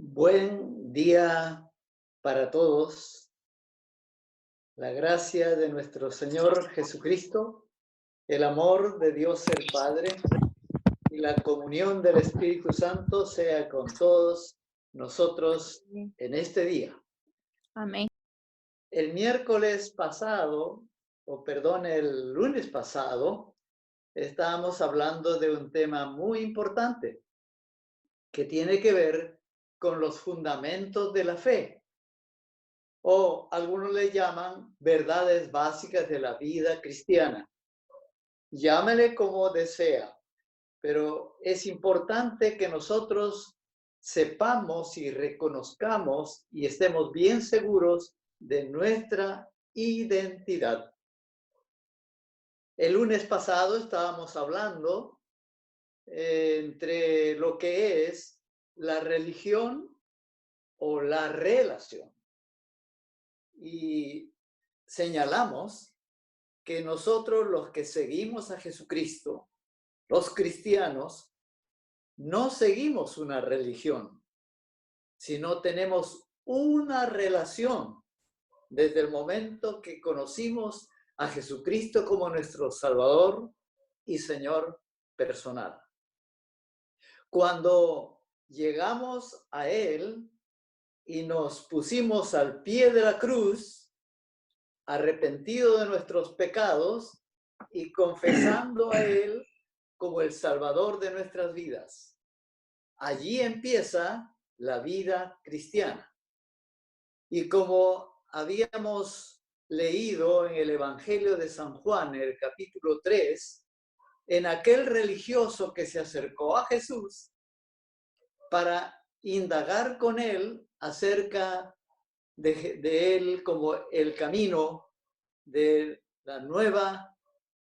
Buen día para todos. La gracia de nuestro Señor Jesucristo, el amor de Dios el Padre y la comunión del Espíritu Santo sea con todos nosotros en este día. Amén. El miércoles pasado, el lunes pasado, estábamos hablando de un tema muy importante que tiene que ver con los fundamentos de la fe. O algunos le llaman verdades básicas de la vida cristiana. Llámele como desea, pero es importante que nosotros sepamos y reconozcamos y estemos bien seguros de nuestra identidad. El lunes pasado estábamos hablando entre lo que es la religión o la relación. Y señalamos que nosotros los que seguimos a Jesucristo, los cristianos, no seguimos una religión, sino tenemos una relación desde el momento que conocimos a Jesucristo como nuestro Salvador y Señor personal. Cuando llegamos a Él y nos pusimos al pie de la cruz, arrepentido de nuestros pecados y confesando a Él como el Salvador de nuestras vidas. Allí empieza la vida cristiana. Y como habíamos leído en el Evangelio de San Juan, en el capítulo 3, en aquel religioso que se acercó a Jesús para indagar con él acerca de él como el camino de la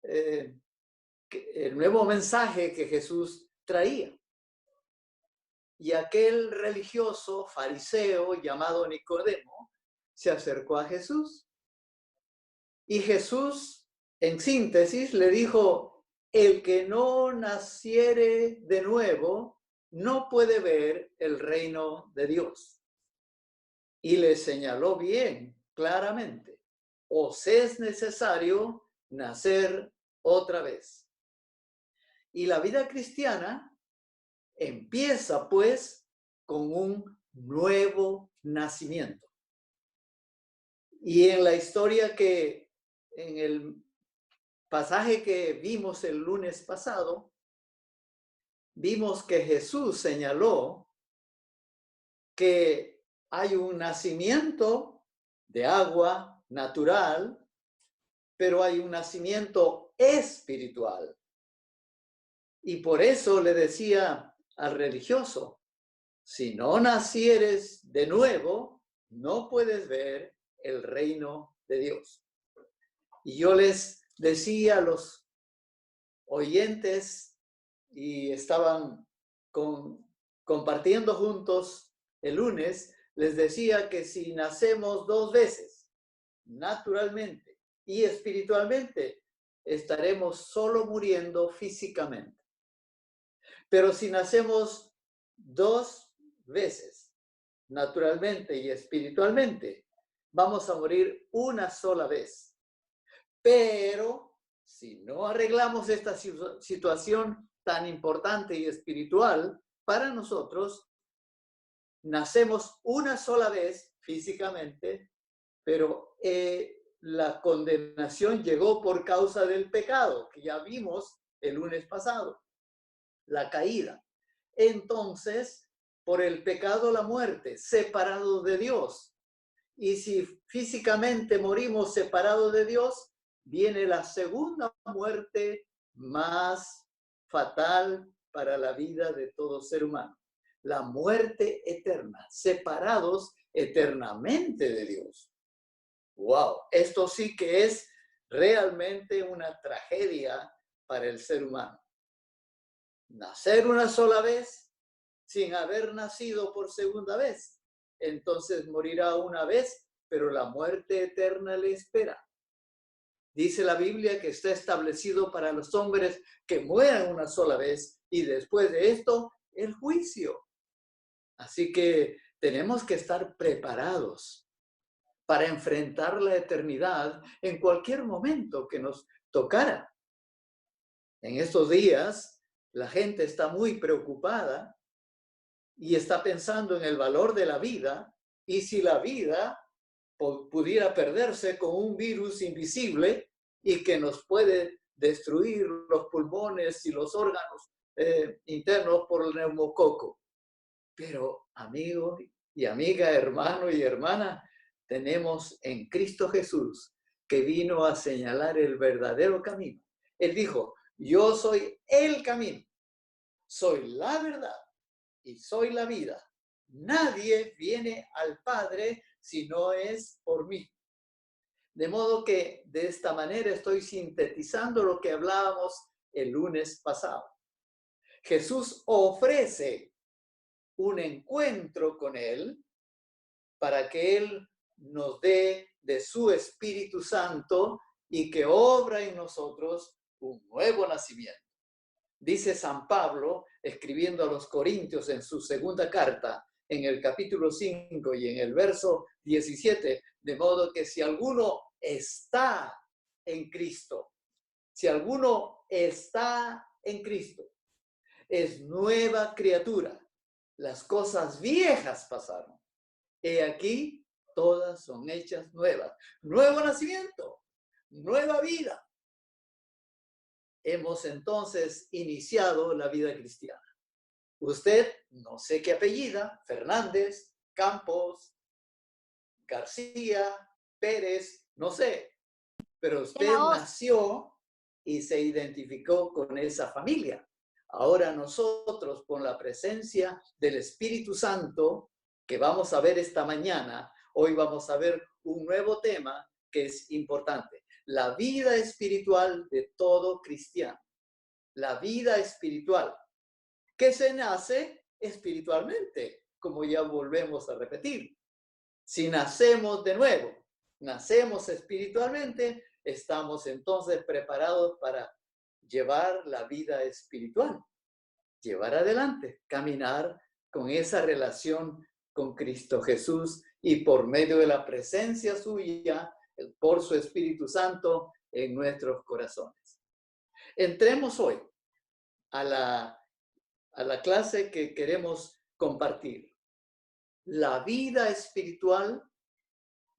el nuevo mensaje que Jesús traía. Y aquel religioso fariseo llamado Nicodemo se acercó a Jesús. Y Jesús, en síntesis, le dijo: el que no naciere de nuevo no puede ver el reino de Dios. Y le señaló bien, claramente: os es necesario nacer otra vez. Y la vida cristiana empieza, pues, con un nuevo nacimiento. Y en la historia en el pasaje que vimos el lunes pasado, vimos que Jesús señaló que hay un nacimiento de agua natural, pero hay un nacimiento espiritual. Y por eso le decía al religioso: si no nacieres de nuevo, no puedes ver el reino de Dios. Y yo les decía a los oyentes, y estaban compartiendo juntos el lunes, les decía que si nacemos dos veces, naturalmente y espiritualmente, estaremos solo muriendo físicamente. Pero si nacemos dos veces, naturalmente y espiritualmente, vamos a morir una sola vez. Pero si no arreglamos esta situación tan importante y espiritual para nosotros, nacemos una sola vez físicamente, pero la condenación llegó por causa del pecado, que ya vimos el lunes pasado, la caída. Entonces, por el pecado, la muerte, separado de Dios. Y si físicamente morimos separados de Dios, viene la segunda muerte más fatal para la vida de todo ser humano. La muerte eterna, separados eternamente de Dios. ¡Wow! Esto sí que es realmente una tragedia para el ser humano. Nacer una sola vez sin haber nacido por segunda vez. Entonces morirá una vez, pero la muerte eterna le espera. Dice la Biblia que está establecido para los hombres que mueran una sola vez y después de esto, el juicio. Así que tenemos que estar preparados para enfrentar la eternidad en cualquier momento que nos tocara. En estos días, la gente está muy preocupada y está pensando en el valor de la vida y si la vida pudiera perderse con un virus invisible y que nos puede destruir los pulmones y los órganos internos por el neumococo. Pero, amigo y amiga, hermano y hermana, tenemos en Cristo Jesús, que vino a señalar el verdadero camino. Él dijo, yo soy el camino, soy la verdad y soy la vida. Nadie viene al Padre si no es por mí. De modo que de esta manera estoy sintetizando lo que hablábamos el lunes pasado. Jesús ofrece un encuentro con Él para que Él nos dé de su Espíritu Santo y que obra en nosotros un nuevo nacimiento. Dice San Pablo, escribiendo a los Corintios en su segunda carta, en el capítulo 5 y en el verso 17, de modo que si alguno está en Cristo, si alguno está en Cristo, es nueva criatura. Las cosas viejas pasaron. He aquí, todas son hechas nuevas. Nuevo nacimiento, nueva vida. Hemos entonces iniciado la vida cristiana. Usted, no sé qué apellida, Fernández, Campos, García, Pérez, no sé, pero usted nació y se identificó con esa familia. Ahora nosotros, con la presencia del Espíritu Santo, que vamos a ver esta mañana, hoy vamos a ver un nuevo tema que es importante. La vida espiritual de todo cristiano. La vida espiritual, que se nace espiritualmente, como ya volvemos a repetir. Si nacemos de nuevo, nacemos espiritualmente, estamos entonces preparados para llevar la vida espiritual, llevar adelante, caminar con esa relación con Cristo Jesús y por medio de la presencia suya, por su Espíritu Santo en nuestros corazones. Entremos hoy a la clase que queremos compartir. La vida espiritual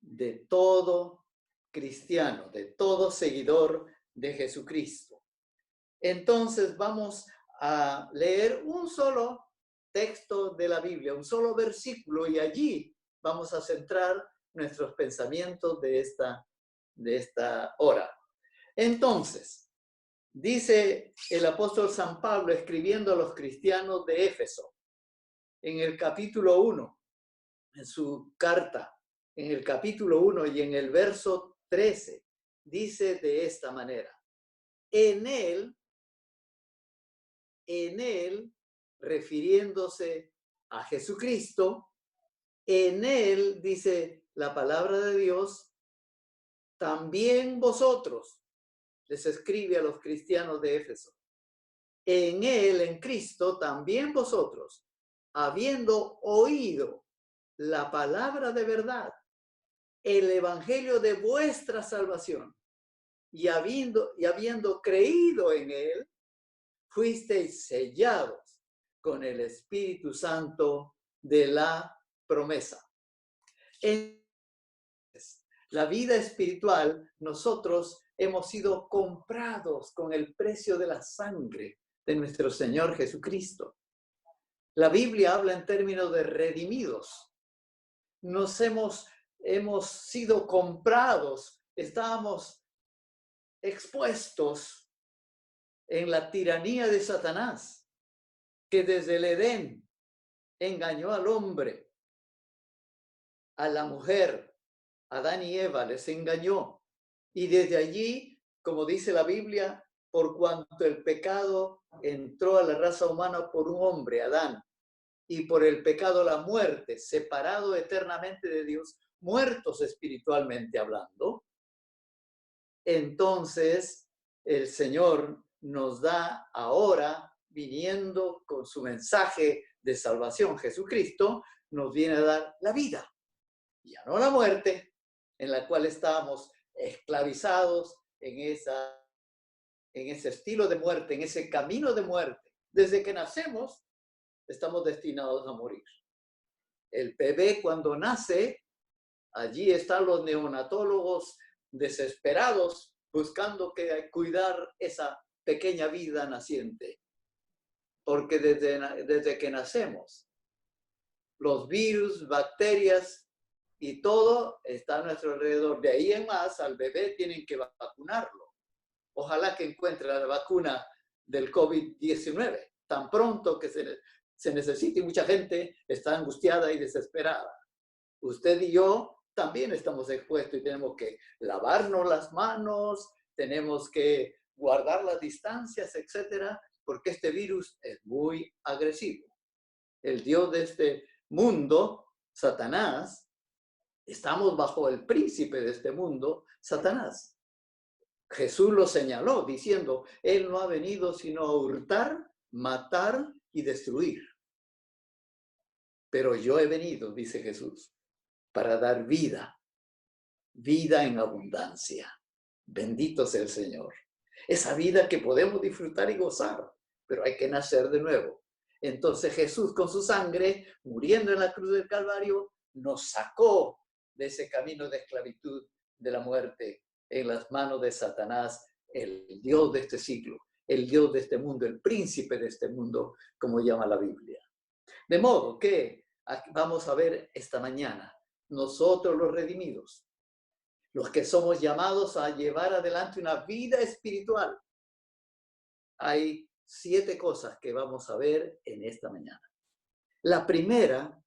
de todo cristiano, de todo seguidor de Jesucristo. Entonces vamos a leer un solo texto de la Biblia, un solo versículo, y allí vamos a centrar nuestros pensamientos de esta hora. Entonces, dice el apóstol San Pablo escribiendo a los cristianos de Éfeso, en el capítulo 1, en su carta, en el capítulo 1 y en el verso 13, dice de esta manera, en él, refiriéndose a Jesucristo, en él, dice la palabra de Dios, también vosotros, les escribe a los cristianos de Éfeso, en él, en Cristo, también vosotros, habiendo oído la palabra de verdad, el evangelio de vuestra salvación, y habiendo creído en él, fuisteis sellados con el Espíritu Santo de la promesa. En la vida espiritual, nosotros hemos sido comprados con el precio de la sangre de nuestro Señor Jesucristo. La Biblia habla en términos de redimidos. Nos hemos sido comprados, estábamos expuestos en la tiranía de Satanás, que desde el Edén engañó al hombre, a la mujer, Adán y Eva les engañó. Y desde allí, como dice la Biblia, por cuanto el pecado entró a la raza humana por un hombre, Adán, y por el pecado la muerte, separado eternamente de Dios, muertos espiritualmente hablando, entonces el Señor nos da ahora, viniendo con su mensaje de salvación, Jesucristo, nos viene a dar la vida, ya no la muerte, en la cual estábamos esclavizados en ese estilo de muerte, en ese camino de muerte. Desde que nacemos, estamos destinados a morir. El bebé cuando nace, allí están los neonatólogos desesperados buscando cuidar esa pequeña vida naciente. Porque desde que nacemos, los virus, bacterias y todo está a nuestro alrededor. De ahí en más, al bebé tienen que vacunarlo. Ojalá que encuentre la vacuna del COVID-19 tan pronto que se necesite. Mucha gente está angustiada y desesperada. Usted y yo también estamos expuestos y tenemos que lavarnos las manos, tenemos que guardar las distancias, etcétera, porque este virus es muy agresivo. El Dios de este mundo, Satanás, estamos bajo el príncipe de este mundo, Satanás. Jesús lo señaló diciendo, él no ha venido sino a hurtar, matar y destruir. Pero yo he venido, dice Jesús, para dar vida, vida en abundancia. Bendito sea el Señor. Esa vida que podemos disfrutar y gozar, pero hay que nacer de nuevo. Entonces Jesús con su sangre, muriendo en la cruz del Calvario, nos sacó de ese camino de esclavitud, de la muerte, en las manos de Satanás, el Dios de este siglo, el Dios de este mundo, el príncipe de este mundo, como llama la Biblia. De modo que vamos a ver esta mañana, nosotros los redimidos, los que somos llamados a llevar adelante una vida espiritual. Hay 7 cosas que vamos a ver en esta mañana. La primera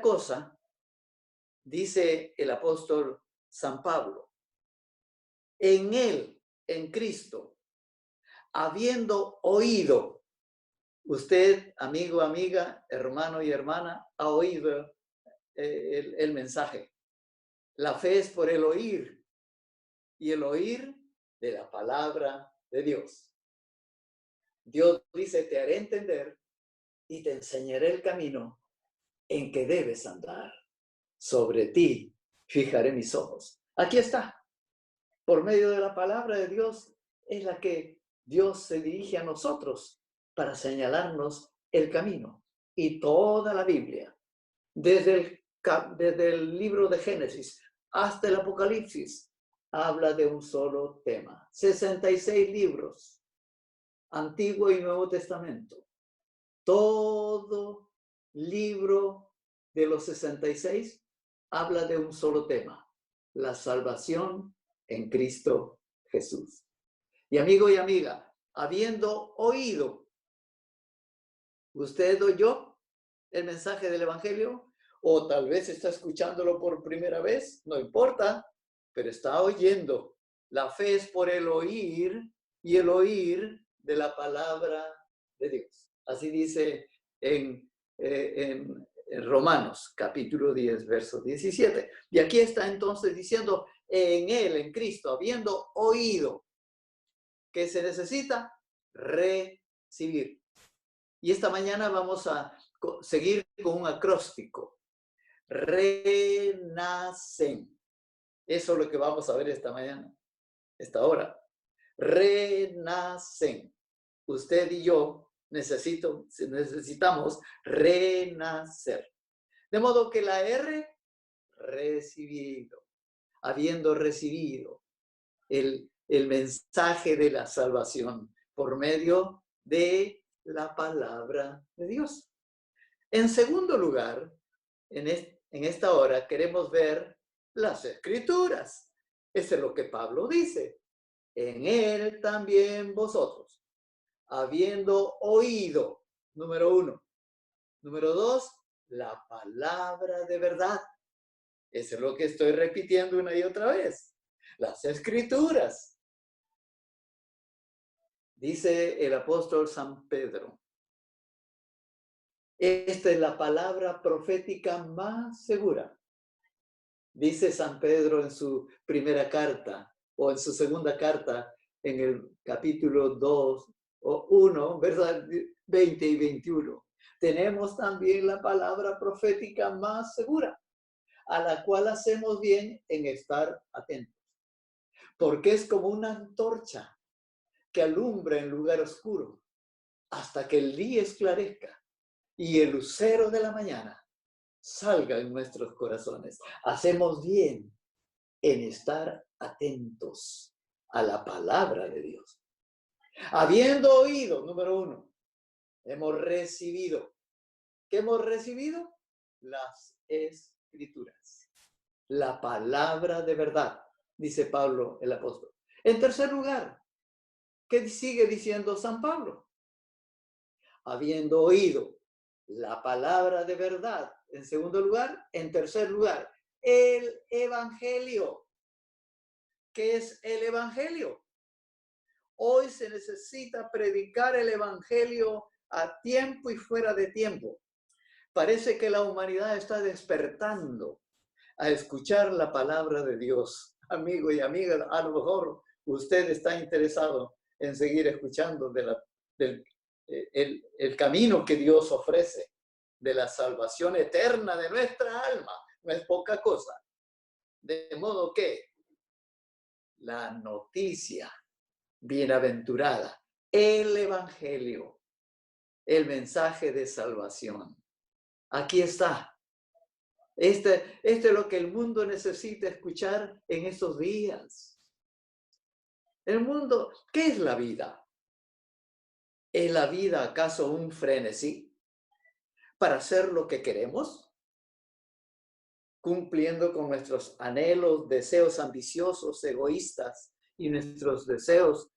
cosa, dice el apóstol San Pablo, en él, en Cristo, habiendo oído, usted, amigo, amiga, hermano y hermana, ha oído el mensaje. La fe es por el oír, y el oír de la palabra de Dios. Dios dice, te haré entender y te enseñaré el camino en que debes andar. Sobre ti fijaré mis ojos. Aquí está. Por medio de la palabra de Dios es la que Dios se dirige a nosotros para señalarnos el camino. Y toda la Biblia, desde el libro de Génesis hasta el Apocalipsis, habla de un solo tema. 66 libros, Antiguo y Nuevo Testamento. Todo libro de los 66 habla de un solo tema, la salvación en Cristo Jesús. Y amigo y amiga, habiendo oído, ¿usted oyó el mensaje del Evangelio? O tal vez está escuchándolo por primera vez, no importa, pero está oyendo. La fe es por el oír y el oír de la palabra de Dios. Así dice en Romanos, capítulo 10, verso 17. Y aquí está entonces diciendo, en él, en Cristo, habiendo oído, que se necesita recibir. Y esta mañana vamos a seguir con un acróstico. Renacen. Eso es lo que vamos a ver esta mañana, esta hora. Renacen. Usted y yo necesitamos renacer. De modo que la R, recibido. Habiendo recibido el mensaje de la salvación por medio de la palabra de Dios. En segundo lugar, en esta hora queremos ver las Escrituras. Eso es lo que Pablo dice. En él también vosotros, habiendo oído, número 1. Número 2, la palabra de verdad. Eso es lo que estoy repitiendo una y otra vez. Las Escrituras. Dice el apóstol San Pedro. Esta es la palabra profética más segura. Dice San Pedro en su primera carta o en su segunda carta en el capítulo 2 o 1, versos 20 y 21. Tenemos también la palabra profética más segura, a la cual hacemos bien en estar atentos, porque es como una antorcha que alumbra en lugar oscuro hasta que el día esclarezca y el lucero de la mañana salga en nuestros corazones. Hacemos bien en estar atentos a la palabra de Dios. Habiendo oído, número 1, hemos recibido. ¿Qué hemos recibido? Las Escrituras. La palabra de verdad, dice Pablo el apóstol. En tercer lugar, ¿qué sigue diciendo San Pablo? Habiendo oído la palabra de verdad. En segundo lugar, en tercer lugar, el Evangelio. ¿Qué es el Evangelio? Hoy se necesita predicar el Evangelio a tiempo y fuera de tiempo. Parece que la humanidad está despertando a escuchar la palabra de Dios. Amigo y amiga, a lo mejor usted está interesado en seguir escuchando el camino que Dios ofrece de la salvación eterna de nuestra alma. No es poca cosa. De modo que la noticia bienaventurada, el Evangelio, el mensaje de salvación. Aquí está. Este es lo que el mundo necesita escuchar en estos días. El mundo, ¿qué es la vida? ¿Es la vida acaso un frenesí para hacer lo que queremos? Cumpliendo con nuestros anhelos, deseos ambiciosos, egoístas y nuestros deseos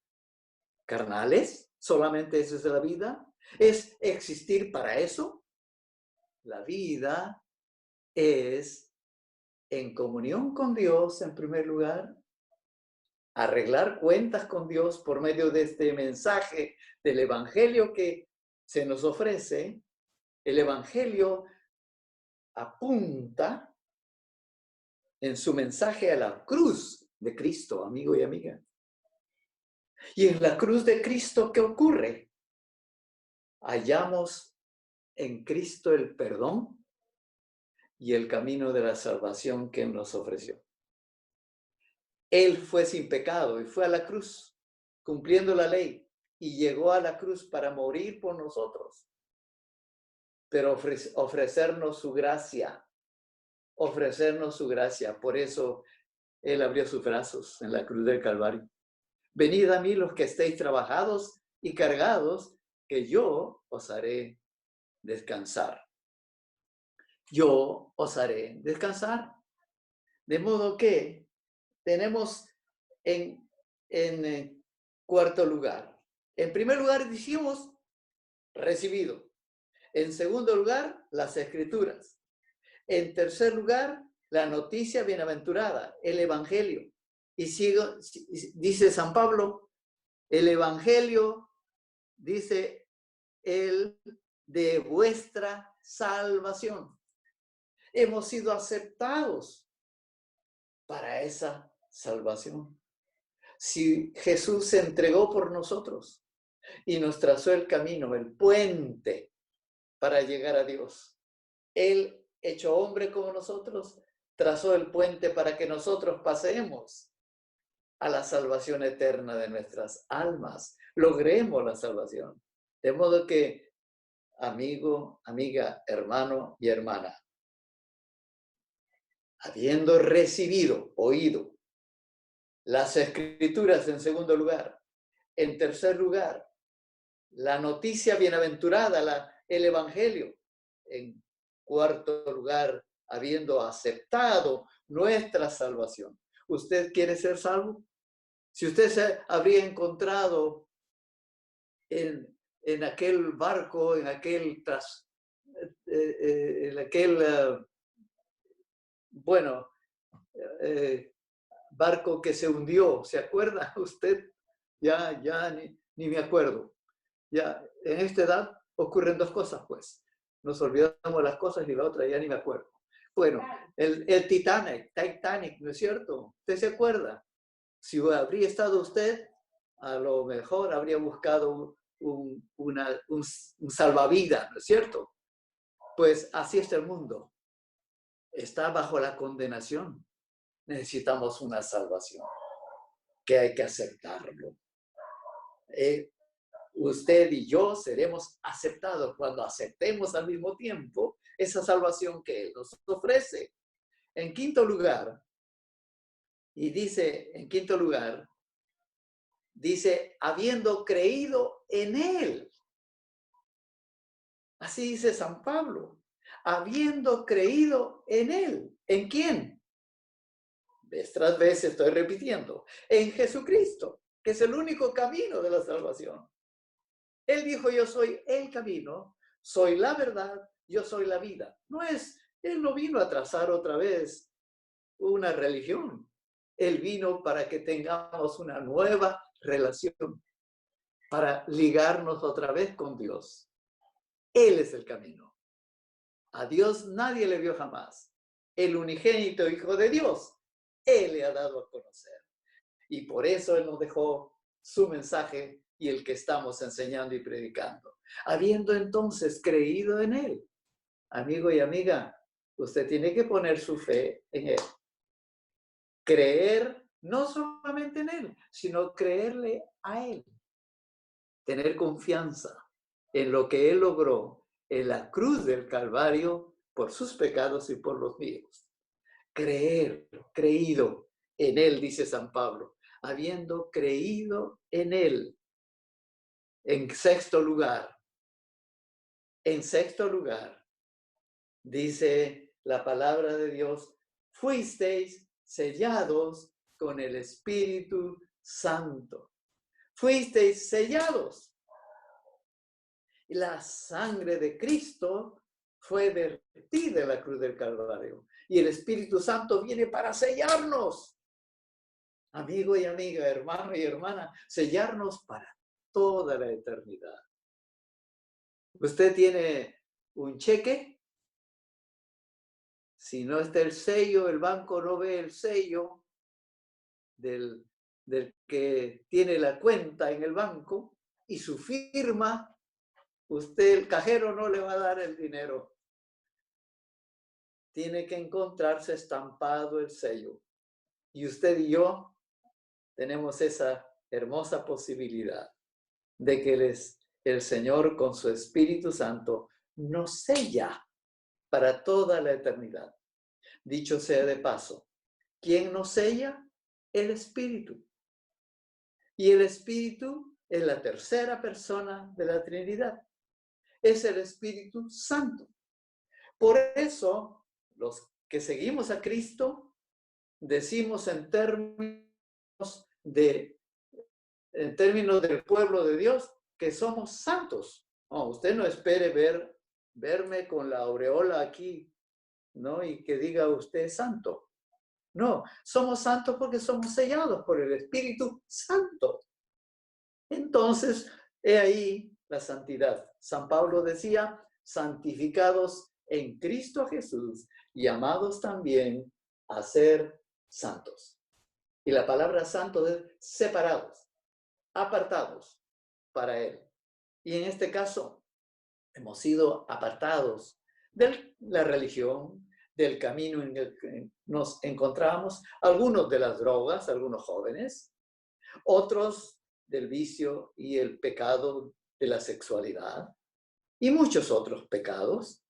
carnales. ¿Solamente esa es la vida? ¿Es existir para eso? La vida es en comunión con Dios en primer lugar, arreglar cuentas con Dios por medio de este mensaje del Evangelio que se nos ofrece. El Evangelio apunta en su mensaje a la cruz de Cristo, amigo y amiga. Y en la cruz de Cristo, ¿qué ocurre? Hallamos en Cristo el perdón y el camino de la salvación que nos ofreció. Él fue sin pecado y fue a la cruz, cumpliendo la ley, y llegó a la cruz para morir por nosotros, pero ofrecernos su gracia, Por eso Él abrió sus brazos en la cruz del Calvario. Venid a mí los que estéis trabajados y cargados, que yo os haré descansar. Yo os haré descansar. De modo que tenemos en cuarto lugar. En primer lugar dijimos recibido. En segundo lugar, las Escrituras. En tercer lugar, la noticia bienaventurada, el Evangelio. Y dice San Pablo, el Evangelio, dice él, de vuestra salvación. Hemos sido aceptados para esa salvación. Si Jesús se entregó por nosotros y nos trazó el camino, el puente para llegar a Dios. Él, hecho hombre como nosotros, trazó el puente para que nosotros pasemos a la salvación eterna de nuestras almas. Logremos la salvación. De modo que, amigo, amiga, hermano y hermana, habiendo recibido, oído, las Escrituras en segundo lugar, en tercer lugar, la noticia bienaventurada, el Evangelio, en cuarto lugar, habiendo aceptado nuestra salvación. ¿Usted quiere ser salvo? Si usted se habría encontrado en aquel barco, en aquel barco que se hundió, ¿se acuerda usted? Ya ni me acuerdo. Ya en esta edad ocurren dos cosas, pues. Nos olvidamos las cosas y la otra ya ni me acuerdo. Bueno, el Titanic, ¿no es cierto? ¿Usted se acuerda? Si habría estado usted, a lo mejor habría buscado un salvavidas, ¿no es cierto? Pues así está el mundo. Está bajo la condenación. Necesitamos una salvación, que hay que aceptarlo. Usted y yo seremos aceptados cuando aceptemos al mismo tiempo esa salvación que Él nos ofrece. En quinto lugar, dice, habiendo creído en Él. Así dice San Pablo, habiendo creído en Él. ¿En quién? Vez tras vez estoy repitiendo, en Jesucristo, que es el único camino de la salvación. Él dijo, yo soy el camino, soy la verdad, yo soy la vida. Él no vino a trazar otra vez una religión. Él vino para que tengamos una nueva relación, para ligarnos otra vez con Dios. Él es el camino. A Dios nadie le vio jamás. El unigénito Hijo de Dios, Él le ha dado a conocer. Y por eso Él nos dejó su mensaje y el que estamos enseñando y predicando. Habiendo entonces creído en Él, amigo y amiga, usted tiene que poner su fe en Él. Creer no solamente en Él, sino creerle a Él. Tener confianza en lo que Él logró en la cruz del Calvario por sus pecados y por los míos. Creído en Él, dice San Pablo, habiendo creído en Él. En sexto lugar, dice la palabra de Dios, fuisteis sellados con el Espíritu Santo. Fuisteis sellados. Y la sangre de Cristo fue vertida en la cruz del Calvario. Y el Espíritu Santo viene para sellarnos. Amigo y amiga, hermano y hermana, sellarnos para toda la eternidad. Usted tiene un cheque. Si no está el sello, el banco no ve el sello del que tiene la cuenta en el banco y su firma, usted, el cajero, no le va a dar el dinero. Tiene que encontrarse estampado el sello. Y usted y yo tenemos esa hermosa posibilidad de que el Señor con su Espíritu Santo nos sella para toda la eternidad. Dicho sea de paso, ¿quién nos sella? El Espíritu. Y el Espíritu es la tercera persona de la Trinidad. Es el Espíritu Santo. Por eso, los que seguimos a Cristo, decimos en términos del pueblo de Dios, que somos santos. No, usted no espere verme con la aureola aquí, ¿no? Y que diga usted santo. No, somos santos porque somos sellados por el Espíritu Santo. Entonces, he ahí la santidad. San Pablo decía, santificados en Cristo Jesús, llamados también a ser santos. Y la palabra santo es separados, apartados para Él. Y en este caso, hemos sido apartados de la religión, del camino en el que nos encontramos, algunos de las drogas, algunos jóvenes, otros del vicio y el pecado de la sexualidad y muchos otros pecados,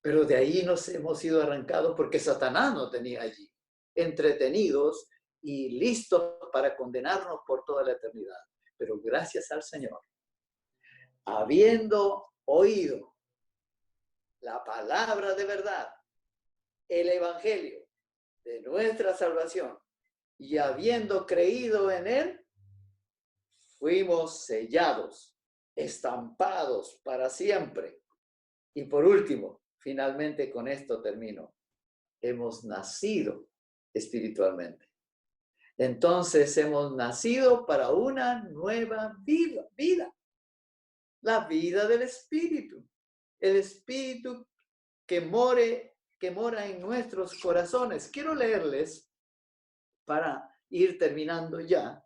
pero de ahí nos hemos sido arrancados porque Satanás nos tenía allí, entretenidos y listos para condenarnos por toda la eternidad. Pero gracias al Señor, habiendo oído la palabra de verdad, el Evangelio de nuestra salvación, y habiendo creído en él, fuimos sellados, estampados para siempre. Y por último, finalmente con esto termino, hemos nacido espiritualmente. Entonces hemos nacido para una nueva vida, la vida del Espíritu, el Espíritu que mora en nuestros corazones. Quiero leerles, para ir terminando ya,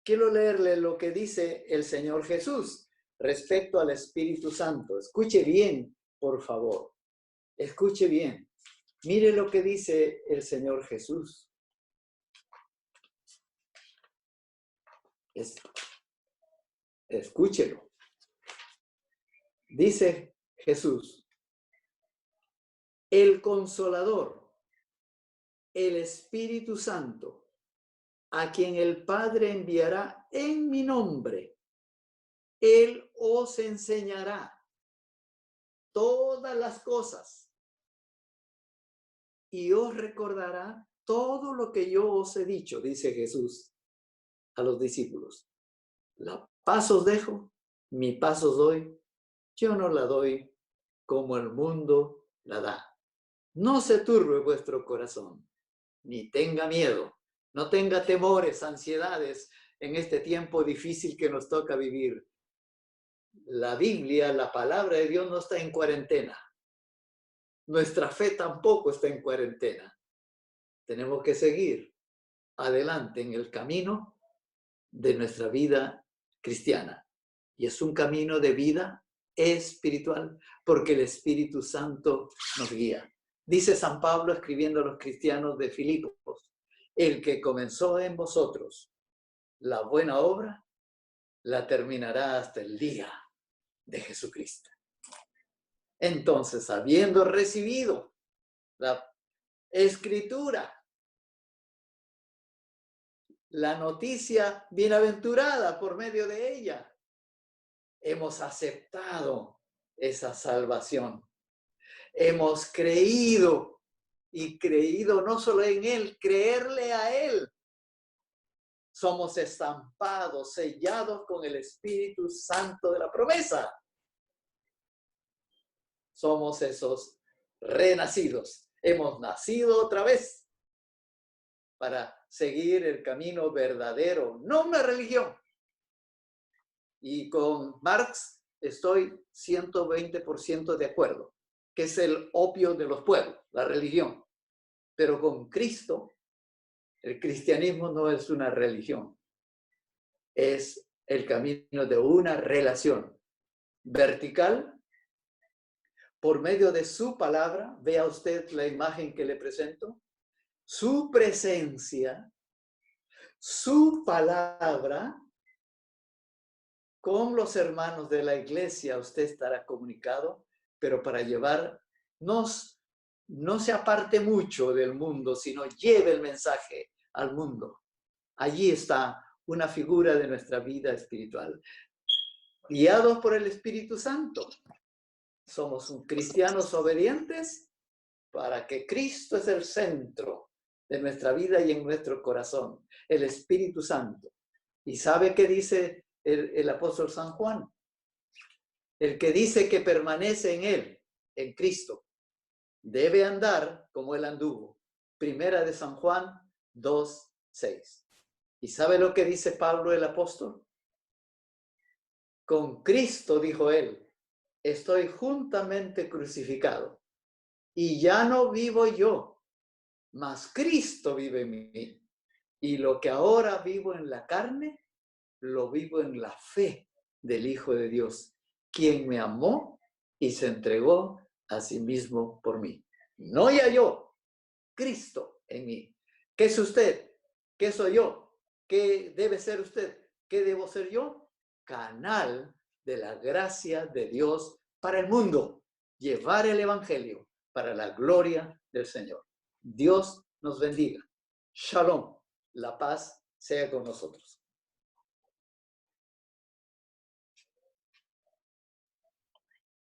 quiero leerles lo que dice el Señor Jesús respecto al Espíritu Santo. Escuche bien, por favor. Escuche bien. Mire lo que dice el Señor Jesús. Escúchelo. Dice Jesús, el Consolador, el Espíritu Santo, a quien el Padre enviará en mi nombre, Él os enseñará todas las cosas y os recordará todo lo que yo os he dicho, dice Jesús a los discípulos. La paz os dejo, mi paz os doy. Yo no la doy como el mundo la da. No se turbe vuestro corazón, ni tenga miedo, no tenga temores, ansiedades en este tiempo difícil que nos toca vivir. La Biblia, la palabra de Dios no está en cuarentena. Nuestra fe tampoco está en cuarentena. Tenemos que seguir adelante en el camino de nuestra vida cristiana. Y es un camino de vida espiritual, porque el Espíritu Santo nos guía. Dice San Pablo escribiendo a los cristianos de Filipos, el que comenzó en vosotros la buena obra, la terminará hasta el día de Jesucristo. Entonces, habiendo recibido la Escritura, la noticia bienaventurada por medio de ella, hemos aceptado esa salvación. Hemos creído, y creído no solo en Él, creerle a Él. Somos estampados, sellados con el Espíritu Santo de la promesa. Somos esos renacidos. Hemos nacido otra vez para seguir el camino verdadero, no una religión. Y con Marx estoy 120% de acuerdo, que es el opio de los pueblos, la religión. Pero con Cristo, el cristianismo no es una religión, es el camino de una relación vertical por medio de su palabra. Vea usted la imagen que le presento. Su presencia, su palabra, con los hermanos de la iglesia usted estará comunicado, pero para llevarnos, no se aparte mucho del mundo, sino lleve el mensaje al mundo. Allí está una figura de nuestra vida espiritual. Guiados por el Espíritu Santo, somos cristianos obedientes para que Cristo es el centro de nuestra vida y en nuestro corazón, el Espíritu Santo. ¿Y sabe qué dice el apóstol San Juan? El que dice que permanece en él, en Cristo, debe andar como él anduvo. Primera de San Juan 2:6. ¿Y sabe lo que dice Pablo el apóstol? Con Cristo, dijo él, estoy juntamente crucificado. Y ya no vivo yo, mas Cristo vive en mí. Y lo que ahora vivo en la carne, lo vivo en la fe del Hijo de Dios, quien me amó y se entregó a sí mismo por mí. No ya yo, Cristo en mí. ¿Qué es usted? ¿Qué soy yo? ¿Qué debe ser usted? ¿Qué debo ser yo? Canal de la gracia de Dios para el mundo. Llevar el evangelio para la gloria del Señor. Dios nos bendiga. Shalom. La paz sea con nosotros.